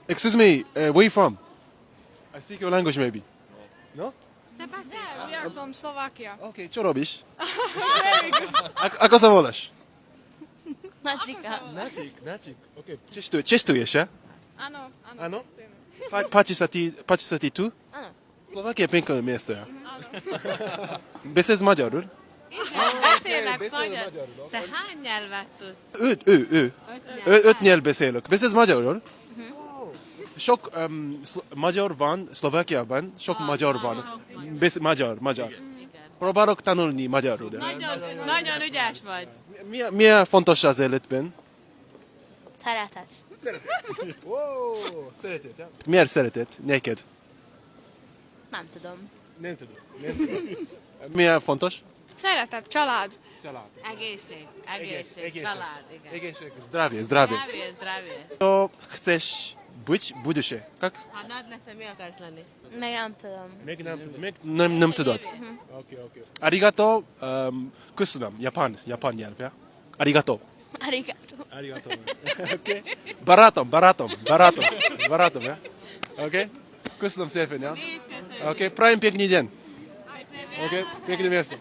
Excuse me, where you from? I speak your language maybe. No? Yeah, we are from Slovakia. Okay, co robisz? Ako sa voláš? Mačika. Načik. Okay. Čestuje się? Áno, áno, Áno? cestujeme. Páči sa ti tu? Áno. Slovakia je pekné miesto. Ja. Beszélsz magyarul? Beszélek beszélek magyar. magyarul, Te hány nyelvet tudsz? Ő. Öt nyelv beszélök. Beszélsz magyarul? Sok magyar van Szlovákiában, sok magyar van. Magyar. Próbálok tanulni magyarul. Nagyon ügyes vagy. Mi a fontos az életben? Szeretet. Szeretet. Miért szeretet neked? Nem tudom. Nem tudom. Mi a fontos? Szeretet, család. Család. Egészség. Család. Igen. Egészség, zdravie. Zdravie. To chcesz być w будущее? Как? Ha nagy leszel, mi akarsz lenni? Még nem tudom. Még nem tudod. Okay. Arigato, köszönöm. Japán nyelv, ja? Arigato. Arigato. Okay. Barátom, ja? Okay? Köszönöm szépen, ja? Okay, prajem piękny dzień. Okay, piękne miasto.